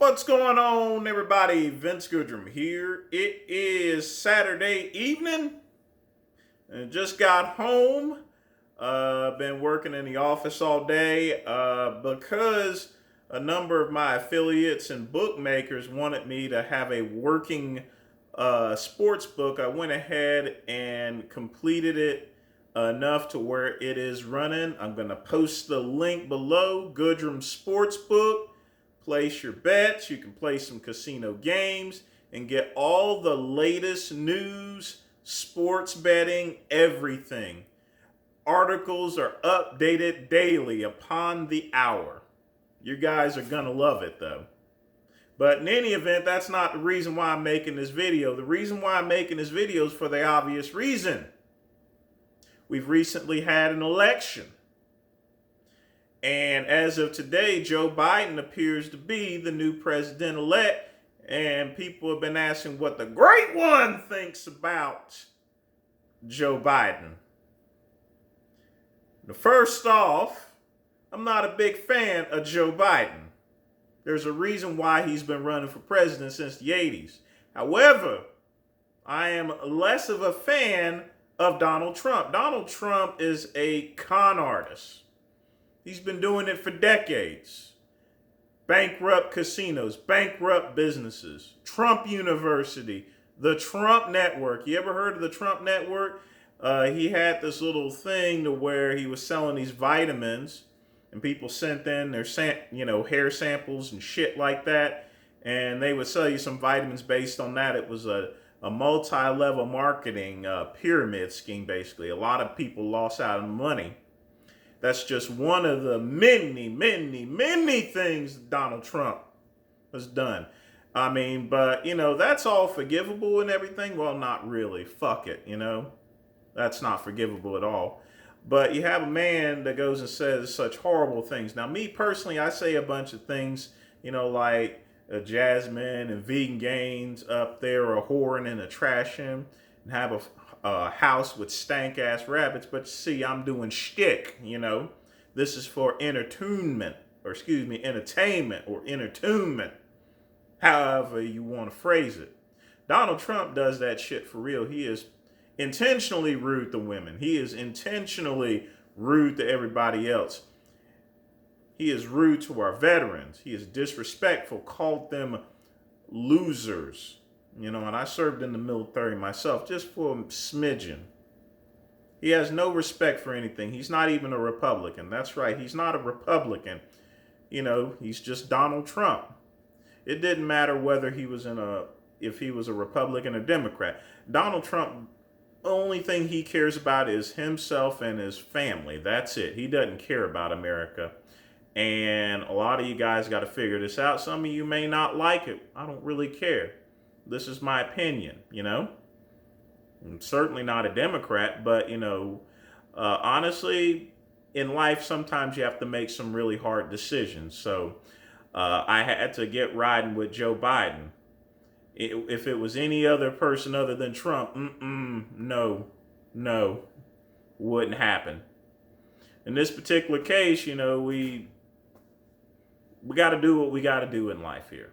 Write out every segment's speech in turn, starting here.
What's going on, everybody? Vince Goodrum here. It is Saturday evening. And just got home. Been working in the office all day because a number of my affiliates and bookmakers wanted me to have a working sports book. I went ahead and completed it enough to where it is running. I'm going to post the link below, Goodrum Sportsbook. Place your bets. You can play some casino games and get all the latest news, sports betting, everything. Articles are updated daily upon the hour. You guys are going to love it though. But in any event, that's not the reason why I'm making this video. The reason why I'm making this video is for the obvious reason. We've recently had an election. And as of today, Joe Biden appears to be the new president-elect. And people have been asking what the great one thinks about Joe Biden. First off, I'm not a big fan of Joe Biden. There's a reason why he's been running for president since the 80s. However, I am less of a fan of Donald Trump. Donald Trump is a con artist. He's been doing it for decades. Bankrupt casinos, bankrupt businesses, Trump University, the Trump Network. You ever heard of the Trump Network? He had this little thing to where he was selling these vitamins, and people sent in their hair samples and shit like that, and they would sell you some vitamins based on that. It was a multi-level marketing pyramid scheme, basically. A lot of people lost out on money. That's just one of the many, many, many things Donald Trump has done. I mean, but, that's all forgivable and everything. Well, not really. Fuck it, That's not forgivable at all. But you have a man that goes and says such horrible things. Now, me personally, I say a bunch of things, like Jasmine and Vegan Gains up there are whoring and a trashing and have a house with stank-ass rabbits. But see, I'm doing shtick, This is for entertainment, or entertainment, however you want to phrase it. Donald Trump does that shit for real. He is intentionally rude to women. He is intentionally rude to everybody else. He is rude to our veterans. He is disrespectful, called them losers. And I served in the military myself just for a smidgen. He has no respect for anything. He's not even a Republican. That's right. He's not a Republican. He's just Donald Trump. It didn't matter whether he was if he was a Republican or Democrat. Donald Trump, the only thing he cares about is himself and his family. That's it. He doesn't care about America. And a lot of you guys got to figure this out. Some of you may not like it. I don't really care. This is my opinion, I'm certainly not a Democrat, but, honestly, in life, sometimes you have to make some really hard decisions. So I had to get riding with Joe Biden. If it was any other person other than Trump, no, wouldn't happen. In this particular case, we got to do what we got to do in life here,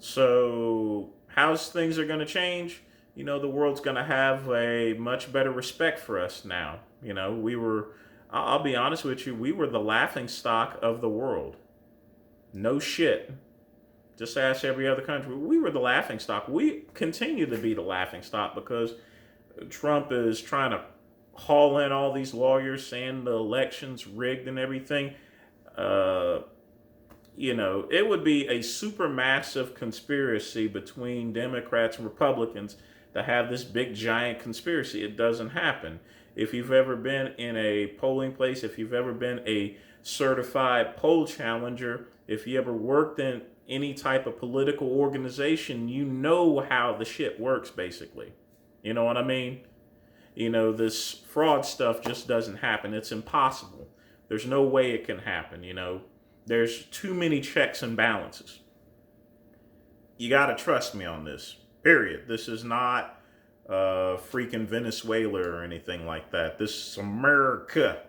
So how's things are going to change? The world's going to have a much better respect for us now. I'll be honest with you, we were the laughing stock of the world. No shit. Just ask every other country. We were the laughing stock. We continue to be the laughing stock because Trump is trying to haul in all these lawyers saying the election's rigged and everything. It would be a supermassive conspiracy between Democrats and Republicans to have this big giant conspiracy. It doesn't happen. If you've ever been in a polling place, if you've ever been a certified poll challenger, if you ever worked in any type of political organization, you know how the shit works, basically. You know what I mean? This fraud stuff just doesn't happen. It's impossible. There's no way it can happen, There's too many checks and balances. You got to trust me on this, period. This is not freaking Venezuela or anything like that. This is America.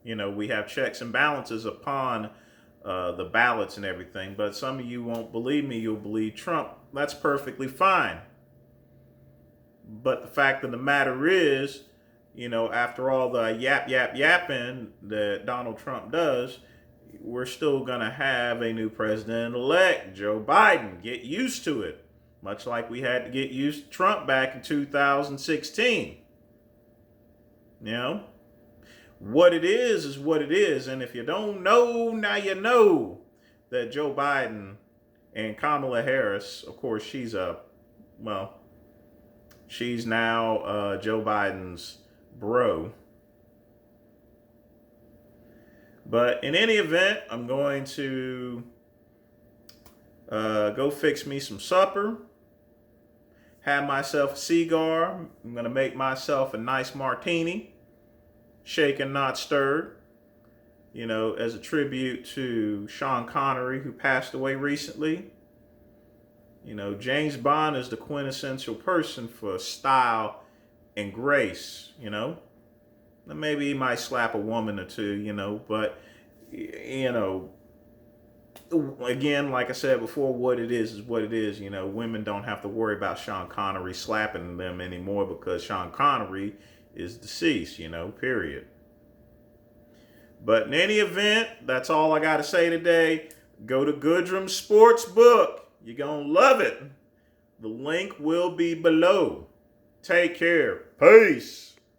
We have checks and balances upon the ballots and everything. But some of you won't believe me. You'll believe Trump. That's perfectly fine. But the fact of the matter is, after all the yapping that Donald Trump does, we're still going to have a new president-elect, Joe Biden. Get used to it. Much like we had to get used to Trump back in 2016. What it is what it is. And if you don't know, now you know that Joe Biden and Kamala Harris, of course, she's now Joe Biden's bro. But in any event, I'm going to go fix me some supper, have myself a cigar. I'm going to make myself a nice martini, shaken, not stirred, as a tribute to Sean Connery, who passed away recently. James Bond is the quintessential person for style and grace, Maybe he might slap a woman or two, but, again, like I said before, what it is what it is. Women don't have to worry about Sean Connery slapping them anymore because Sean Connery is deceased, period. But in any event, that's all I got to say today. Go to Goodrum Sportsbook. You're going to love it. The link will be below. Take care. Peace.